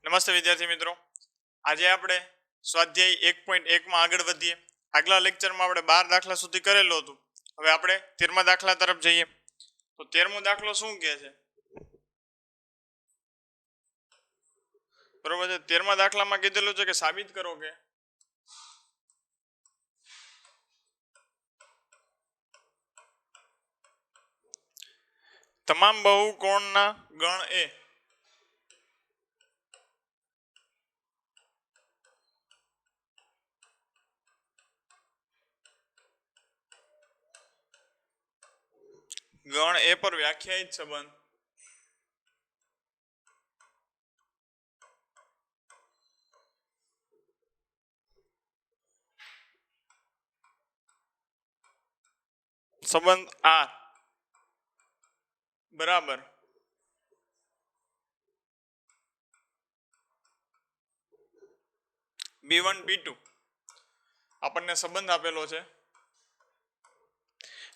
નમસ્તે વિદ્યાર્થી મિત્રો, આજે આપણે સ્વાધ્યાય 1.1 માં આગળ વધીએ. આગલા લેક્ચરમાં આપણે 12 દાખલા સુધી કરેલું હતું. હવે આપણે 13મા દાખલા તરફ જઈએ. તો 13મો દાખલો શું કહે છે? બરોબર છે. 13મા દાખલામાં કીધેલું છે કે સાબિત કરો કે તમામ બહુકોણના ગણ એ ગણ એ પર વ્યાખ્યાયિત સંબંધ સંબંધ આર બરાબર B1 B2 આપણને સંબંધ આપેલો છે.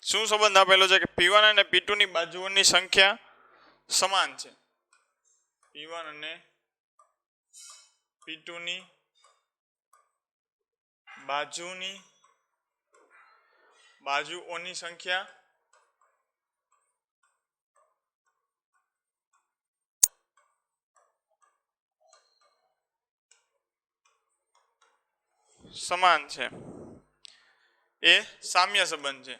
શું સંબંધ આપેલો છે કે P1 અને P2 ની બાજુઓની સંખ્યા સમાન છે. P1 અને P2 ની બાજુઓની સંખ્યા સમાન છે. એ સામ્ય સંબંધ છે.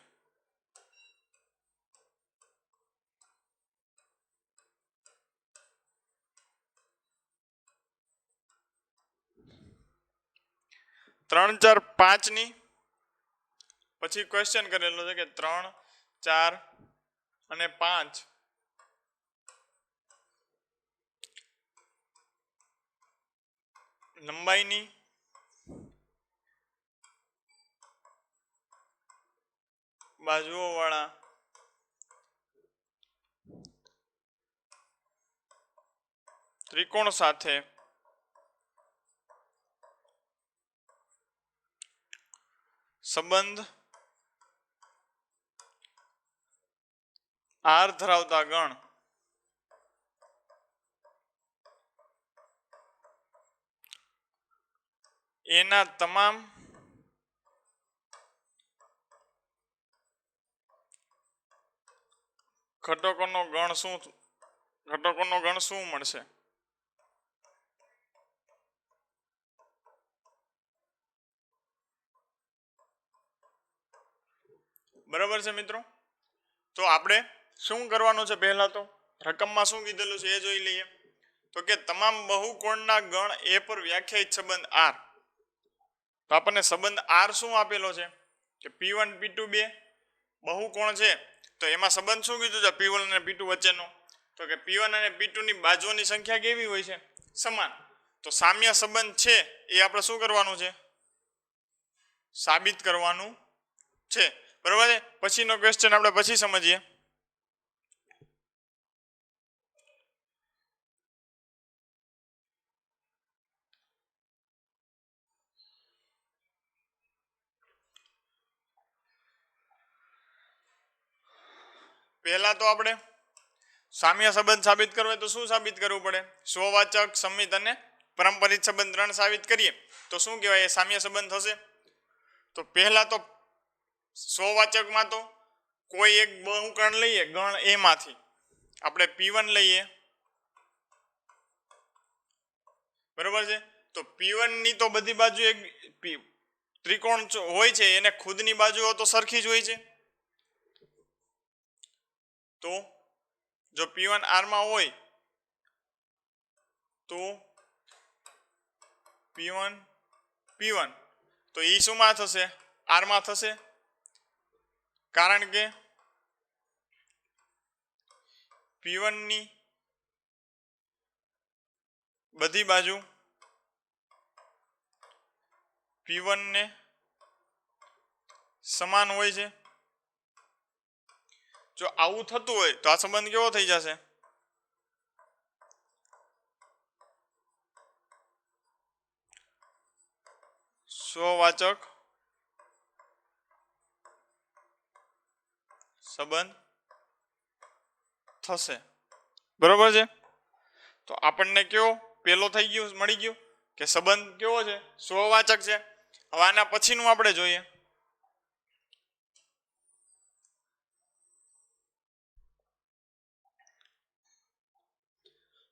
ત્રણ 4 5 ની પછી ક્વેશ્ચન કરેલો છે કે 3 4 અને 5 લંબાઈની બાજુઓ વાળા ત્રિકોણ સાથે સંબંધ આર ધરાવતા ગણ એના તમામ ઘટકોનો ગણ શું મળશે? બરાબર છે મિત્રો. તો આપણે શું કરવાનું છે? પહેલા તો રકમમાં શું કીધેલું છે એ જોઈ લઈએ. તો કે તમામ બહુકોણના ગણ એ પર વ્યાખ્યાયિત સંબંધ આર. તો આપણને સંબંધ આર શું આપેલો છે કે P1 P2 બે બહુકોણ છે. તો એમાં સંબંધ શું કીધું છે P1 અને P2 વચ્ચેનો? તો કે P1 અને P2 ની બાજુઓની સંખ્યા કેવી હોય છે? સમાન. તો સામ્ય સંબંધ છે એ આપણે શું કરવાનું છે? સાબિત કરવાનું છે. બરાબર છે. પછીનો ક્વેશ્ચન આપણે પછી સમજીએ. પહેલા તો આપણે સામ્ય સંબંધ સાબિત કરવો હોય તો શું સાબિત કરવું પડે? સ્વવાચક, સમિત અને પરંપરિત સંબંધ 3 સાબિત કરીએ તો શું કહેવાય? એ સામ્ય સંબંધ થશે. તો પહેલા તો સ્વવાચકમાં તો કોઈ એક બહુકોણ લઈએ ગણ એ માંથી આપણે P1 લઈએ. બરોબર છે. તો P1 ની તો બધી બાજુ એક ત્રિકોણ હોય છે એને ખુદની બાજુઓ તો સરખી જ હોય છે. તો જો P1 R માં હોય તો P1 તો એ શુંમાં થશે? R માં થશે. કારણ કે P1 ની બધી બાજુ P1 ને સમાન હોય છે. જો આવું થતું હોય તો આ સંબંધ કેવો થઈ જશે? સ્વવાચક સંબંધ થશે. બરોબર છે. તો આપણને કયો પેલો થઈ ગયું, મળી ગયું કે સંબંધ કેવો છે, સ્વવાચક છે. હવે આના પછીનું આપણે જોઈએ.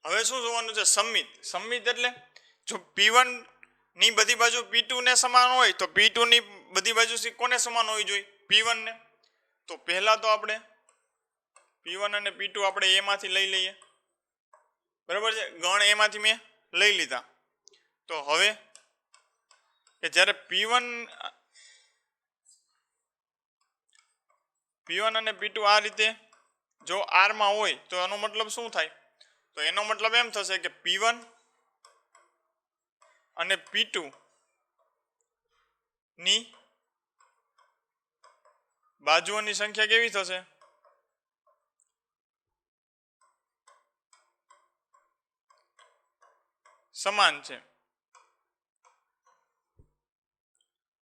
હવે શું જોવાનું છે, સંમિત. સંમિત એટલે જો P1 ની બધી બાજુ P2 ને સમાન હોય તો P2 ની બધી બાજુ કોને સમાન હોવી જોઈએ, P1 ને. તો પહેલા તો આપણે P1 અને P2 આપણે A માંથી લઈ લઈએ, બરાબર છે. ગણ A માંથી મેં લઈ લીધા. તો હવે કે જ્યારે P1 અને P2 આ રીતે જો R માં હોય તો એનો મતલબ શું થાય, તો એનો મતલબ એમ થશે કે P1 અને P2 ની બાજુઓની સંખ્યા કેવી થશે, સમાન છે,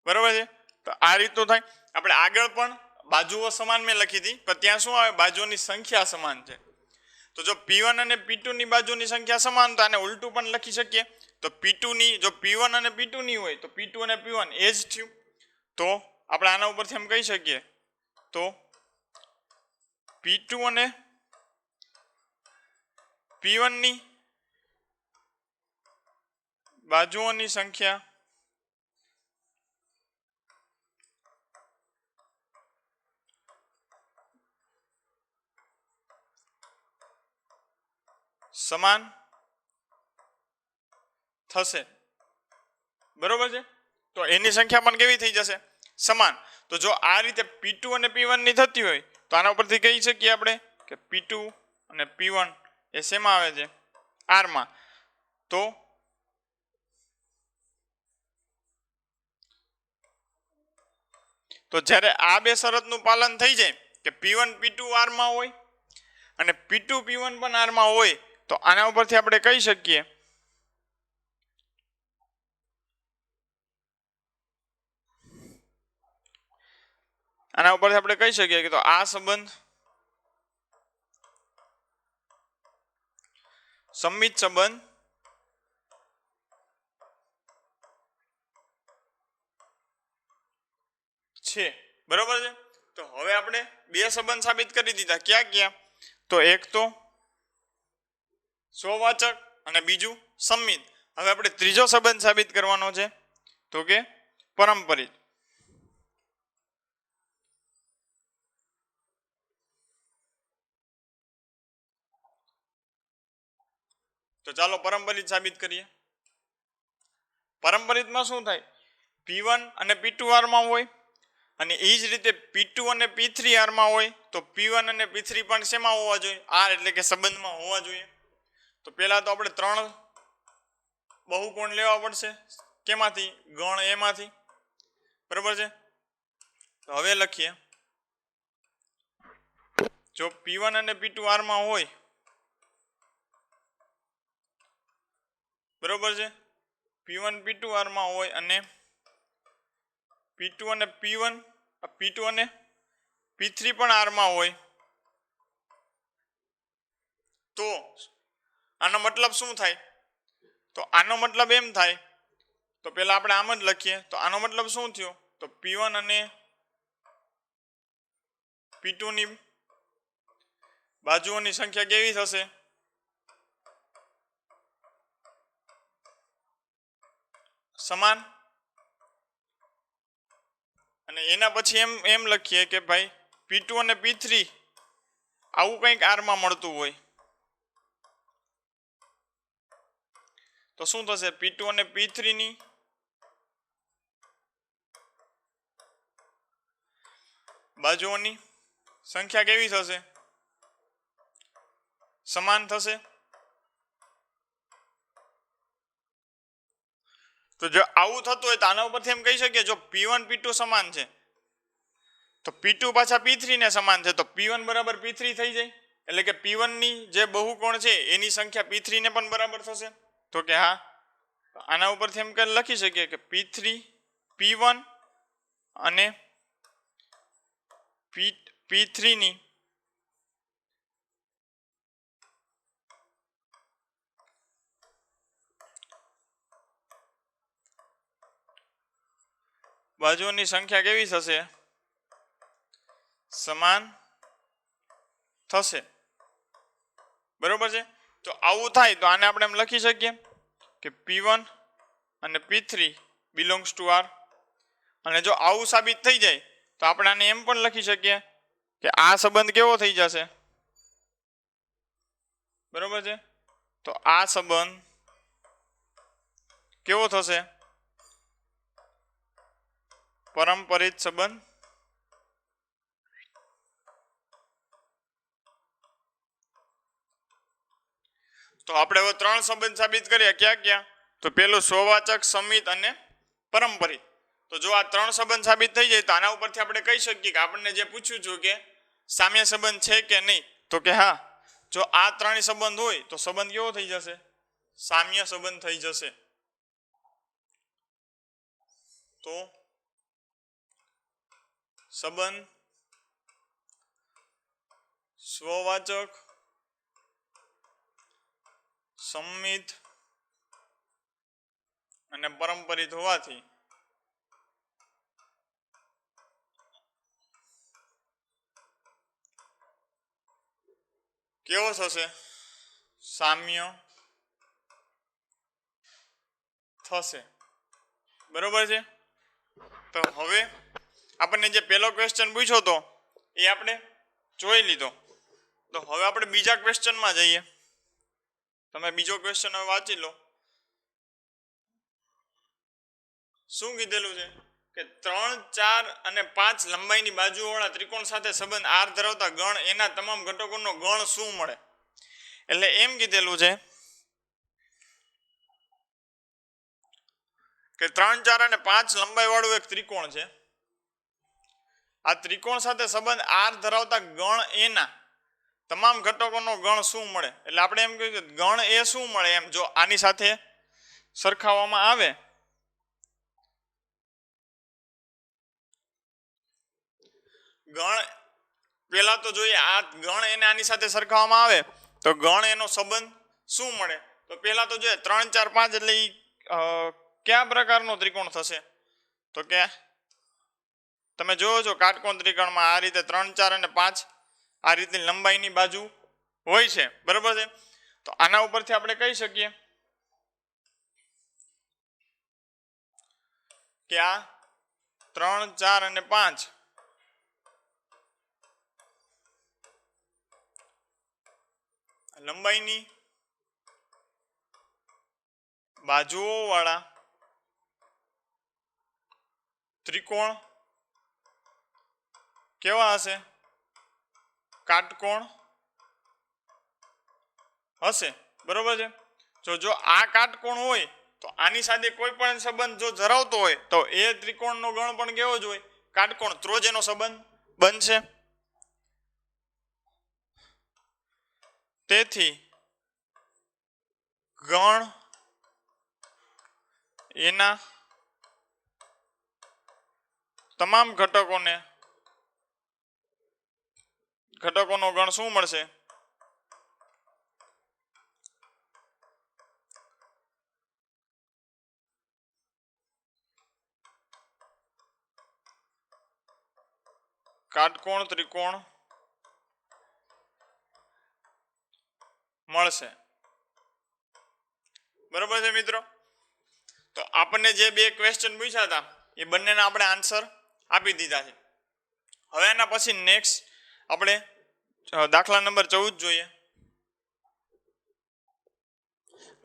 બરાબર છે. તો આ રીતનું થાય. આપણે આગળ પણ બાજુઓ સમાન મેં લખી હતી, પણ ત્યાં શું આવે, બાજુઓની સંખ્યા સમાન છે. તો જો P1 અને P2 ની બાજુની સંખ્યા સમાન, તો આને ઉલટું પણ લખી શકીએ. તો P2 ની જો P1 અને P2 ની હોય તો P2 અને P1 એ જ થયું. તો આપણે આના ઉપરથી એમ કહી શકીએ, તો P2 અને P1 ની બાજુઓની સંખ્યા સમાન થશે, બરોબર છે. તો એની સંખ્યા પણ કેવી થઈ જશે, સમાન. તો જો આ રીતે P2 અને P1 ની થતી હોય તો આના ઉપરથી કહી શકીએ આપણે કે P2 અને P1 એ શેમાં આવે છે, R માં. તો જ્યારે આ બે શરતનું પાલન થઈ જાય કે P1 P2 R માં હોય અને P2 P1 પણ R માં હોય, તો આના ઉપરથી આપણે કહી શકીએ કે તો આ સંબંધ સંમિત સંબંધ છે, બરોબર છે. તો હવે આપણે બે સંબંધ સાબિત કરી દીધા. ક્યાં ક્યાં, તો એક તો સ્વવાચક અને બીજું સંમિત. હવે આપણે ત્રીજો સંબંધ સાબિત કરવાનો છે, તો કે પરંપરિત. તો ચાલો પરંપરિત સાબિત કરીએ. પરંપરિતમાં શું થાય, P1 અને P2 R માં હોય અને એ જ રીતે P2 અને P3 R માં હોય, તો P1 અને P3 પણ શેમાં હોવા જોઈએ, R એટલે કે સંબંધમાં હોવા જોઈએ. તો પહેલા તો આપણે 3 બહુકોણ લેવા પડશે. કેમાંથી, ગણ A માંથી, બરોબર છે. તો હવે લખીએ, જો P1 અને P2 R માં હોય, બરોબર છે, P1 P2 R માં હોય અને P2 અને P3 પણ R માં હોય, તો આનો મતલબ શું થાય, તો આનો મતલબ એમ થાય, તો પહેલા આપણે આમ જ લખીએ. તો આનો મતલબ શું થયો, તો P1 અને P2 ની બાજુઓની સંખ્યા કેવી થશે, સમાન. અને એના પછી એમ લખીએ કે ભાઈ P2 અને P3 આવું કંઈક R માં મળતું હોય, તો શું થશે, P2 અને P3 ની બાજુઓની સંખ્યા કેવી થશે, સમાન થશે. તો જો આવું થતું હોય તો આના ઉપરથી એમ કહી શકીએ, જો P1 P2 સમાન છે તો P2 પાછા P3 ને સમાન છે, તો P1 બરાબર P3 થઈ જાય. એટલે કે P1 ની જે બહુકોણ છે એની સંખ્યા P3 ને પણ બરાબર થશે. તો કે હા, આના ઉપરથી એમ લખી શકીએ કે P3 P1 અને P3 ની બાજુઓની સંખ્યા કેવી થશે? સમાન થશે. બરોબર છે. તો આવું થાય તો આને આપણે એમ લખી શકીએ કે P1 અને P3 બિલોંગ્સ ટુ R. અને જો આવું સાબિત થઈ જાય તો આપણે આને એમ પણ લખી શકીએ કે આ સંબંધ કેવો થઈ જશે? બરોબર છે. તો આ સંબંધ કેવો થશે? પરંપરિત સંબંધ. તો આપણે હવે 3 સંબંધ સાબિત કર્યા. ક્યાં ક્યાં? તો પેલું સ્વવાચક, સમિત અને પરંપરિત. તો જો આ 3 સંબંધ સાબિત થઈ જાય તો આના ઉપરથી આપણે કહી શકીએ કે આપણને જે પૂછ્યું છે કે સામ્ય સંબંધ છે કે નહીં, તો કે હા. જો આ 3 સંબંધ હોય તો સંબંધ કેવો થઈ જશે? સામ્ય સંબંધ થઈ જશે. તો સંબંધ સ્વવાચક, સંમિત અને પરંપરિત હોવાથી કેવો થશે? સામ્ય થશે. બરોબર છે. તો હવે આપણને જે પહેલો ક્વેશ્ચન પૂછ્યો હતો એ આપણે જોઈ લીધો. તો હવે આપણે બીજા ક્વેશ્ચનમાં જઈએ. તમે બીજો ક્વેશ્ચન હવે વાંચી લો. શું કીધેલું છે કે 3, 4 અને 5 લંબાઈની બાજુવાળા ત્રિકોણ સાથે સંબંધ R ધરાવતા ગણ એના તમામ ઘટકોનો ગણ શું મળે? એટલે એમ કીધેલું છે કે 3, 4 અને 5 લંબાઈ વાળું એક ત્રિકોણ છે. આ ત્રિકોણ સાથે સંબંધ R ધરાવતા ગણ એના તમામ ઘટકોનો ગણ શું મળે? એટલે આપણે એમ કહ્યું કે ગણ એ શું મળે એમ જો આની સાથે સરખાવવામાં આવે. ગણ પેલા તો જોઈએ આ ગણ એને આની સાથે સરખાવવામાં આવે તો ગણ એનો સંબંધ શું મળે? તો પેલા તો જોઈએ 3, 4, 5 એટલે કયા પ્રકારનો ત્રિકોણ થશે? તો કે તમે જોવો છો કાટકોણ ત્રિકોણમાં આ રીતે 3, 4 અને 5 આ રીતની લંબાઈની બાજુ હોય છે. બરોબર છે. તો આના ઉપરથી આપણે કહી શકીએ કે આ 3, 4 અને 5 લંબાઈની બાજુઓ વાળા ત્રિકોણ કેવા હશે? કાટકોણ હશે. બરોબર છે. જો આ કાટકોણ હોય તો આની સાથે કોઈ પણ સંબંધ જો ધરાવતો હોય તો એ ત્રિકોણનો ગણ પણ કેવો જ હોય? કાટકોણ. તો જ એનો સંબંધ બનશે. તેથી ગણ એના તમામ ઘટકોનો ગણ શું મળશે? કાટકોણ ત્રિકોણ મળશે. બરોબર છે મિત્રો. તો આપણને જે 2 ક્વેશ્ચન પૂછ્યા હતા એ બંનેના આપણે આન્સર આપી દીધા છે. હવે એના પછી નેક્સ્ટ આપણે દાખલા નંબર 14 જોઈએ.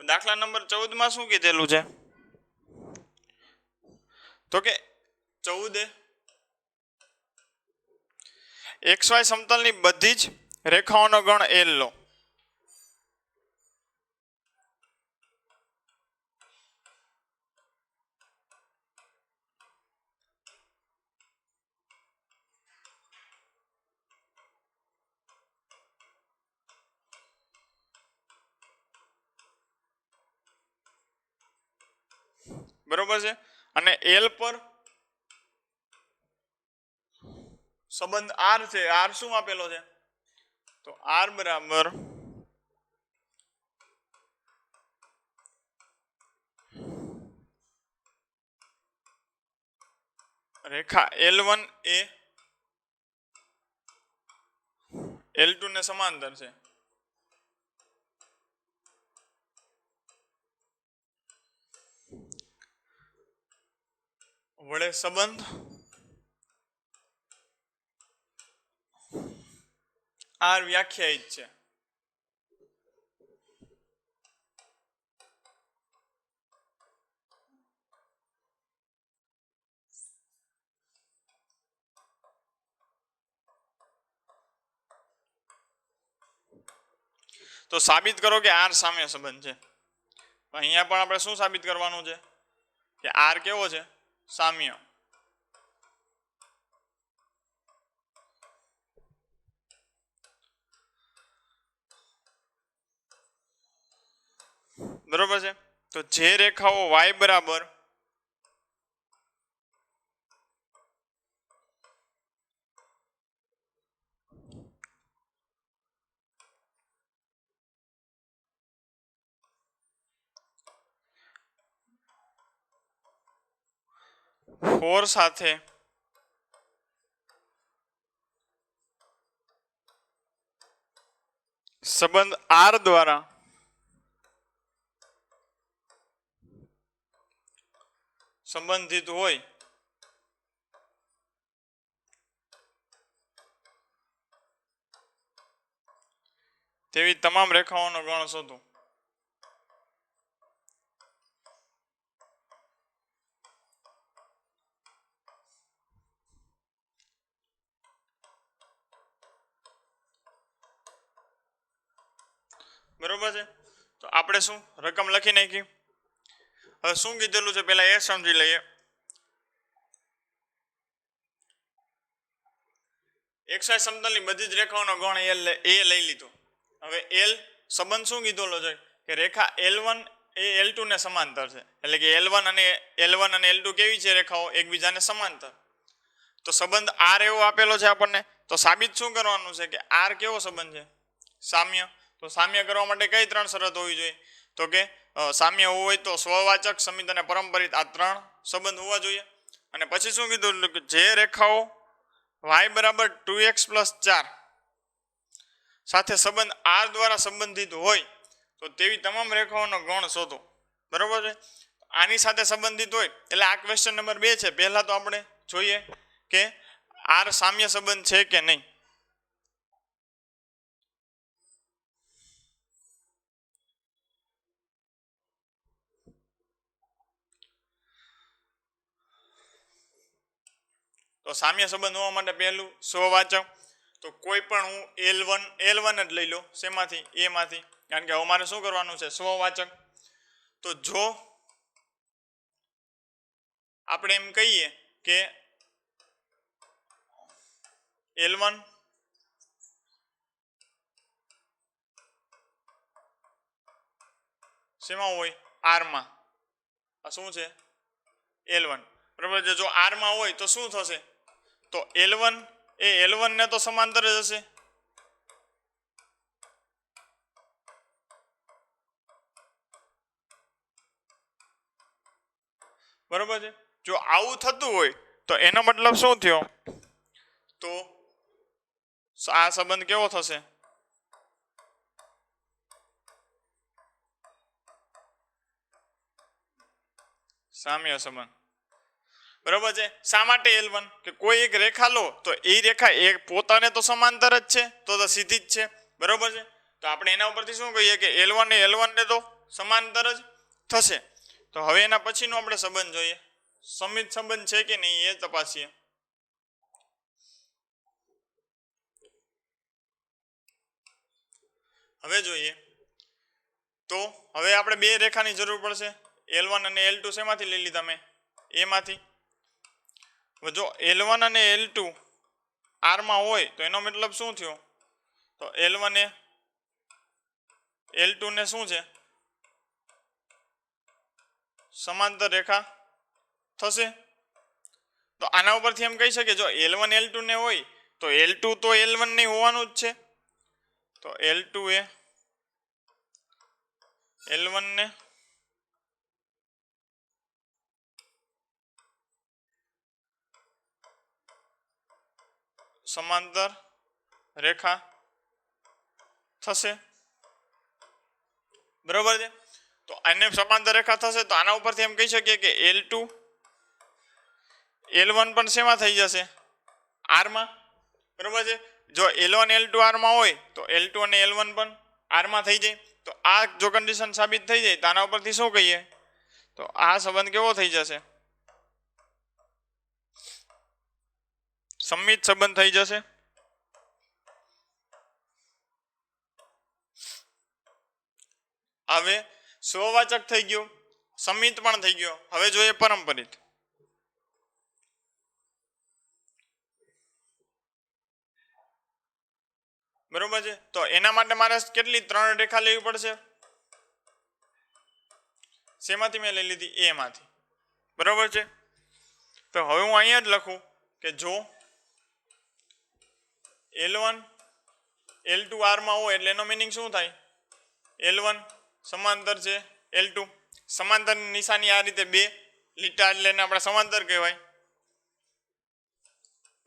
દાખલા નંબર 14 માં શું કીધેલું છે? તો કે 14 XY સમતલની બધી જ રેખાઓનો ગણ L લો. બરોબર છે. અને L પર સંબંધ R છે. R શું આપેલો છે? તો R બરાબર રેખા L1 એ L2 ને સમાંતર છે. વડે સંબંધ R વ્યાખ્યાયિત છે. તો સાબિત કરો કે R સામ્ય સંબંધ છે. અહીંયા પણ આપણે શું સાબિત કરવાનું છે કે R કેવો છે? સામ્ય. બરોબર છે. તો જે રેખાઓ y બરાબર ફોર સાથે સંબંધ R દ્વારા સંબંધિત હોય તેવી તમામ રેખાઓનો ગણ શોધો. બરોબર છે. તો આપણે શું રકમ લખી નાખી. હવે શું કીધેલું છે પેલા એ સમજી લઈએ. XY સમતલની બધી જ રેખાઓનો ગણ એ લઈ લીધો. હવે L સંબંધ શું કીધેલો છે કે રેખા L1 એ L2 ને સમાંતર છે. એટલે કે L1 અને L2 કેવી છે રેખાઓ? એકબીજાને સમાંતર. તો સંબંધ R એવો આપેલો છે આપણને. તો સાબિત શું કરવાનું છે કે R કેવો સંબંધ છે? સામ્ય. તો સામ્ય કરવા માટે કઈ ત્રણ શરત હોવી જોઈએ? તો કે સામ્ય હોવું હોય તો સ્વવાચક, સમિત અને પરંપરિત આ ત્રણ સંબંધ હોવા જોઈએ. અને પછી શું કીધું કે જે રેખાઓ y બરાબર 2x + 4 સાથે સંબંધ R દ્વારા સંબંધિત હોય તો તેવી તમામ રેખાઓનો ગણ શોધો. બરોબર છે. આની સાથે સંબંધિત હોય એટલે આ ક્વેશ્ચન નંબર 2 છે. પહેલા તો આપણે જોઈએ કે R સામ્ય સંબંધ છે કે નહીં. તો સામ્ય સંબંધ હોવા માટે પહેલું સ્વવાચક. તો કોઈ પણ હું L1 જ લઈ લો. શેમાંથી? એમાંથી. કારણ કે અમારે શું કરવાનું છે? સ્વવાચક. તો જો આપણે એમ કહીએ કે L1 શેમાં હોય? R માં. આ શું છે? L1. બરાબર છે. જો R માં હોય તો શું થશે? તો L1 એ L1 ને તો સમાંતર જ હશે. બરોબર છે. જો આવું થતું હોય તો એનો મતલબ શું થયો? તો આ સંબંધ કેવો થશે? સામ્ય સંબંધ. બરોબર છે. શા માટે L1? કે કોઈ એક રેખા લો તો એ રેખા એક પોતાને તો સમાંતર જ છે. તો સીધી જ છે. બરોબર છે. તો આપણે એના ઉપરથી શું કહીએ કે L1 ને તો સમાંતર જ થશે. તો હવે એના પછીનો આપણે સંબંધ જોઈએ. સમિત સંબંધ છે કે નહીં એ તપાસીએ. હવે જોઈએ તો હવે આપણે બે રેખાની જરૂર પડશે. L1 અને L2 શેમાંથી લઈ લીધા મેં? એમાંથી. જો L1 અને L2 R માં હોય તો એનો મતલબ શું થયો? તો L1 એ L2 ને શું છે? સમાંતર રેખા થશે. તો આના ઉપરથી એમ કહી શકીએ જો L1 L2 ને હોય તો L2 તો L1 ને હોવાનું જ છે. તો L2 એ L1 ને સમાંતર રેખા થશે. બરોબર છે. તો આને સમાંતર રેખા થશે તો આના ઉપરથી એમ કહી શકીએ કે L2 L1 પણ શેમાં થઈ જશે? R માં. બરોબર છે. જો L1 L2 R માં હોય તો L2 અને L1 પણ R માં થઈ જાય. તો આ જો કન્ડિશન સાબિત થઈ જાય તો આના ઉપરથી શું કહીએ? તો આ સંબંધ કેવો થઈ જશે? સંમિત સંબંધ થઈ જશે. હવે સ્વવાચક થઈ ગયો, સંમિત પણ થઈ ગયો. હવે જોઈએ પરંપરિત. બરોબર છે. તો એના માટે મારે કેટલી 3 રેખા લેવી પડશે? શેમાંથી મેં લઈ લીધી? એ માંથી. બરોબર છે. તો હવે હું અહીંયા જ લખું કે જો L1 L2 R માં હોય એટલે એનો મિનિંગ શું થાય? L1 સમાંતર છે L2. સમાંતરની નિશાની આ રીતે 2 લીટા એટલે એને આપણે સમાંતર કહેવાય.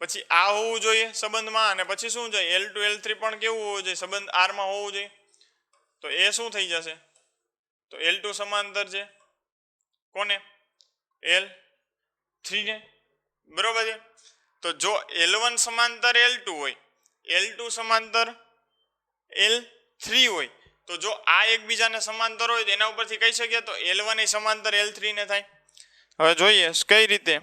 પછી આ હોવું જોઈએ સંબંધમાં અને પછી શું જોઈએ? L2 L3 પણ કેવું હોવું જોઈએ? સંબંધ R માં હોવું જોઈએ. તો એ શું થઈ જશે? તો L2 સમાંતર છે કોને? L3 ને. બરોબર છે. તો જો L1 સમાંતર L2 હોય, L2 સમાંતર L3 હોય, તો જો આ એકબીજાને સમાંતર હોય તો એના ઉપરથી કહી શકીએ તો L1 એ સમાંતર L3 ને થાય. હવે જોઈએ કઈ રીતે.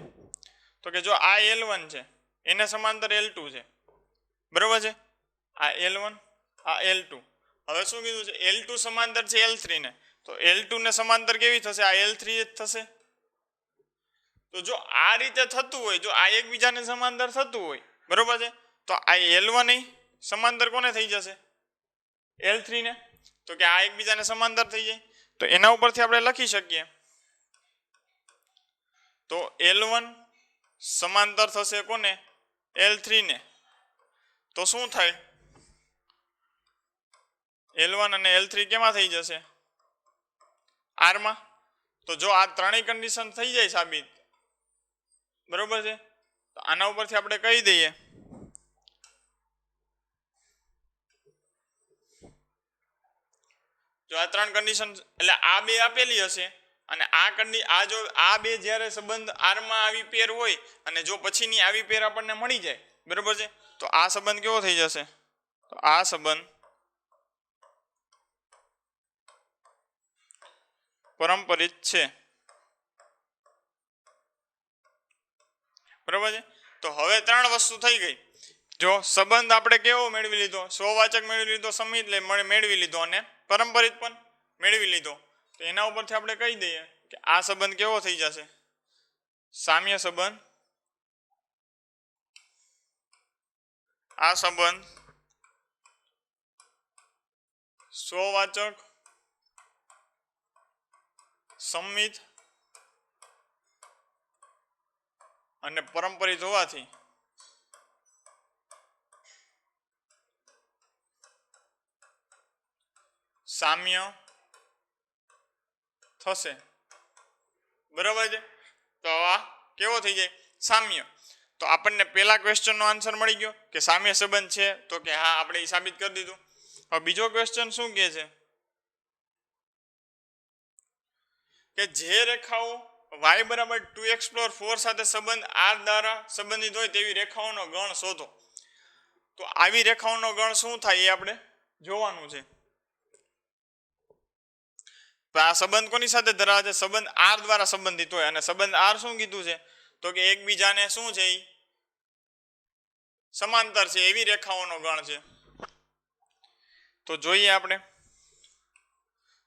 તો કે જો આ L1 છે એને સમાંતર L2 છે. બરોબર છે. આ L1 આ L2. હવે શું કીધું છે? L2 સમાંતર છે L3 ને. તો L2 ને સમાંતર કેવી થશે? આ L3 જ થશે. તો જો આ રીતે થતું હોય, જો આ એકબીજાને સમાંતર થતું હોય, બરોબર છે, તો આ L1 એ સમાંતર કોને થઈ જશે? L3 ને. તો કે આ એકબીજાને સમાંતર થઈ જાય. તો એના ઉપરથી આપણે લખી શકીએ તો L1 સમાંતર થશે કોને? L3 ને. તો શું થાય? L1 અને L3 કેમાં થઈ જશે? R માં. તો જો આ ત્રણેય કન્ડિશન થઈ જાય સાબિત, બરોબર છે, તો આના ઉપરથી આપણે કહી દઈએ જો આ 3 કન્ડિશન એટલે આ બે આપેલી હશે અને આ જો આ બે જ્યારે સંબંધ R માં આવી પેર હોય અને જો પછીની આવી પેર આપણને મળી જાય, બરોબર છે, તો આ સંબંધ કેવો થઈ જશે? તો આ સંબંધ પરંપરિત છે. બરોબર છે. તો હવે 3 વસ્તુ થઈ ગઈ. જો સંબંધ આપણે કેવો મેળવી લીધો? સ્વવાચક મેળવી લીધો, સંમિત મેળવી લીધો અને પરંપરિત પણ મેળવી લીધો. તો એના ઉપરથી આપણે કહી દઈએ કે આ સંબંધ કેવો થઈ જશે? સામ્ય સંબંધ. આ સંબંધ સ્વવાચક, સંમિત અને પરંપરિત હોવાથી સામ્ય થશે. બરાબર છે. તો આ કેવો થઈ જાય? સામ્ય. તો આપણને પહેલા ક્વેશ્ચનનો આન્સર મળી ગયો કે સામ્ય સંબંધ છે. તો કે હા, આપણે એ સાબિત કરી દીધું. હવે બીજો ક્વેશ્ચન શું કહે છે કે જે રેખાઓ y બરાબર 2x+4 સાથે સંબંધ r દ્વારા સંબંધિત હોય તેવી રેખાઓનો ગણ શોધો. તો આવી રેખાઓનો ગણ શું થાય એ આપણે જોવાનું છે. તો આ સંબંધ કોની સાથે ધરાવે છે? સંબંધ r દ્વારા સંબંધિત હોય. અને સંબંધ r શું કીધું છે? તો કે એકબીજાને શું છે? સમાંતર છે એવી રેખાઓનો ગણ છે. તો જોઈએ આપણે.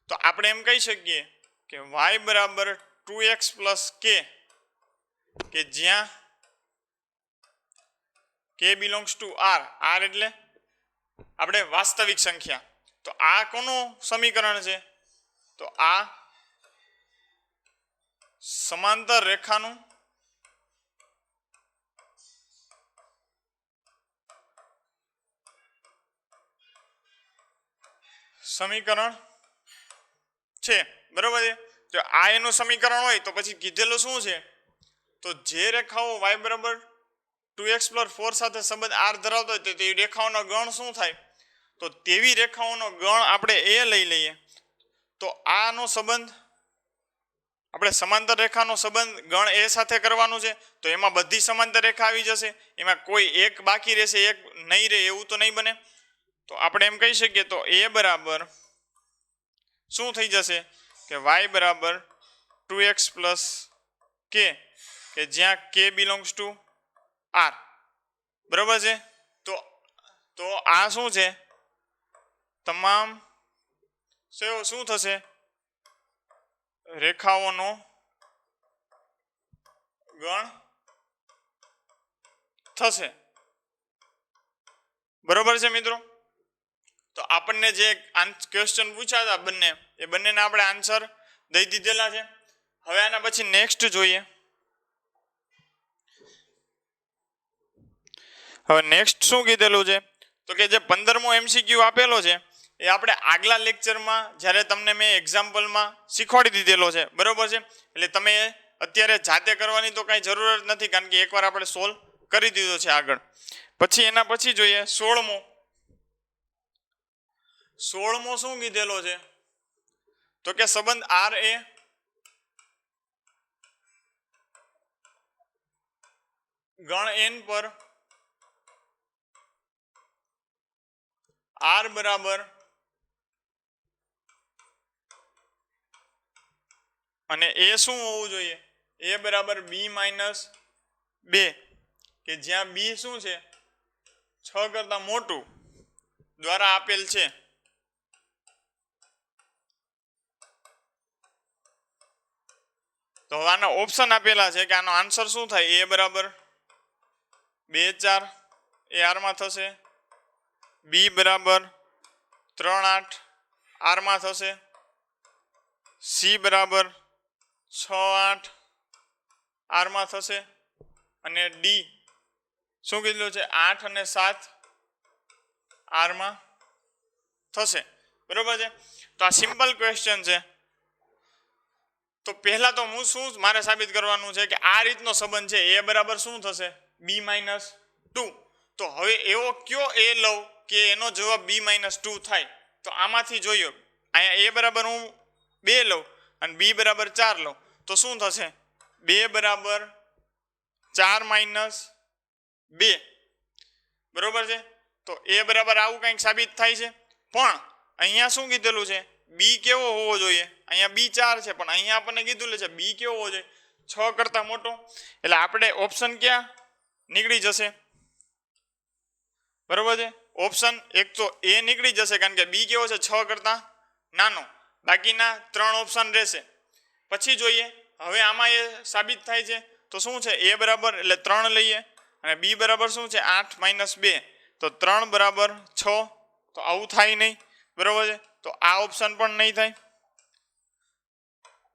તો આપણે એમ કહી શકીએ કે y બરાબર 2x + k, કે જ્યાં k belongs to r, r એટલે આપણે વાસ્તવિક સંખ્યા. તો આ કોનું સમીકરણ છે? તો આ સમાંતર રેખાનું સમીકરણ છે. બરોબર છે. જો આ એનું સમીકરણ હોય તો પછી કીધેલું શું છે? તો જે રેખાઓ y બરાબર 2x+4 સાથે સંબંધ r ધરાવતો હોય તો તે રેખાઓનો ગણ શું થાય? તો તેવી રેખાઓનો ગણ આપણે એ લઈ લઈએ તો આનો સંબંધ આપણે સમાંતર રેખાનો સંબંધ ગણ એ સાથે કરવાનું છે તો એમાં બધી સમાંતર રેખા આવી જશે, એમાં કોઈ એક બાકી રહેશે, એક નહીં રહે એવું તો નહીં બને. તો આપણે એમ કહી શકીએ તો a બરાબર શું થઈ જશે કે y બરાબર 2x + k કે જ્યાં k બિલોંગ્સ ટુ r. બરાબર છે. તો આ શું છે? તમામ શું થશે? રેખાઓનો ગણ થશે. બરોબર છે મિત્રો. તો આપણને જે ક્વેશ્ચન પૂછ્યા હતા બંને એ બંનેને આપણે આન્સર દઈ દીધેલા છે. હવે આના પછી નેક્સ્ટ જોઈએ. હવે નેક્સ્ટ શું કીધેલું છે તો કે જે 15મો MCQ આપેલો છે એ આપણે આગલા લેક્ચરમાં જ્યારે તમને મેં એક્ઝામ્પલમાં શીખવાડી દીધેલો છે. બરોબર છે. એટલે તમે અત્યારે જાતે કરવાની તો કાંઈ જરૂર જ નથી કારણ કે એકવાર આપણે સોલ્વ કરી દીધો છે આગળ. પછી એના પછી જોઈએ 16મો શું કીધેલો છે તો કે સંબંધ r એ ગણ n પર r બરાબર અને એ શું હોવું જોઈએ? a બરાબર b - 2 કે જ્યાં b શું છે 6 કરતા મોટું દ્વારા આપેલ છે. તો આના ઓપ્શન આપેલા છે કે આનો આન્સર શું થાય? a બરાબર 2 4 એ r માં થશે, b બરાબર 3 8 r માં થશે, c બરાબર 6 8 r માં થશે અને d શું કીધું છે 8 અને 7 r માં થશે. બરોબર છે. તો આ સિમ્પલ ક્વેશ્ચન છે. તો પહેલા તો હું શું મારે સાબિત કરવાનું છે કે આ રીતનો સંબંધ છે a બરાબર શું થશે? b - 2. તો હવે એવો કયો a લઉં કે એનો જવાબ b - 2 થાય? તો આમાંથી જોયો અહીંયા a બરાબર હું 2 લઉં અને b બરાબર 4 લઉં તો શું થશે? 2 બરાબર 4 - 2. બરોબર છે. તો a બરાબર આવું કંઈક સાબિત થાય છે. પણ અહીંયા શું કીધેલું છે? b કેવો હોવો જોઈએ? અહીંયા b 4 છે પણ અહીંયા આપણને કીધું છે b કેવો હોવો જોઈએ? 6 કરતા મોટો. એટલે આપણે ઓપ્શન ક્યાં નીકળી જશે? બરોબર છે. ઓપ્શન એક તો એ નીકળી જશે કારણ કે b કેવો છે? 6 કરતા નાનો. બાકીના 3 ઓપ્શન રહેશે. પછી જોઈએ હવે આમાં એ સાબિત થાય છે તો શું છે? a બરાબર એટલે 3 લઈએ અને b બરાબર શું છે? 8 - 2 તો 3 બરાબર 6. તો આવું થાય નહીં. બરોબર છે. તો આ ઓપ્શન પણ નહીં થાય.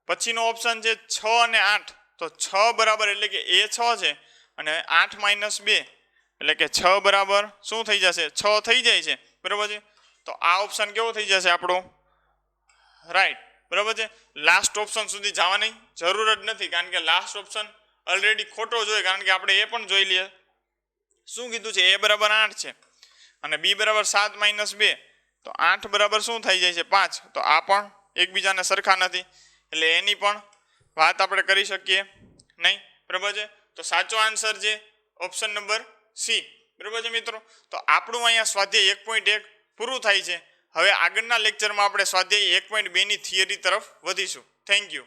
પછીનો ઓપ્શન છે 6 અને 8 તો 6 બરાબર એટલે કે એ 6 છે અને 8 - 2 એટલે કે 6 બરાબર શું થઈ જશે? 6 થઈ જાય છે. બરોબર છે. તો આ ઓપ્શન કેવો થઈ જશે આપણો? રાઈટ. બરોબર છે. લાસ્ટ ઓપ્શન સુધી જવાની જરૂર જ નથી કારણ કે લાસ્ટ ઓપ્શન ઓલરેડી ખોટો જોઈએ કારણ કે આપણે એ પણ જોઈ લઈએ શું કીધું છે? a બરાબર 8 છે અને b બરાબર 7 - 2 તો 8 બરાબર શું થઈ જાય છે? 5. તો આ પણ એકબીજાને સરખા નથી એટલે એની પણ વાત આપણે કરી શકીએ નહીં. બરાબર છે. તો સાચો આન્સર છે ઓપ્શન નંબર સી. બરાબર છે મિત્રો. તો આપણું અહીંયા સ્વાધ્યાય 1.1 પૂરું થાય છે. હવે આગળના લેક્ચરમાં આપણે સ્વાધ્યાય 1.2 ની થિયરી તરફ વધીશું. Thank you.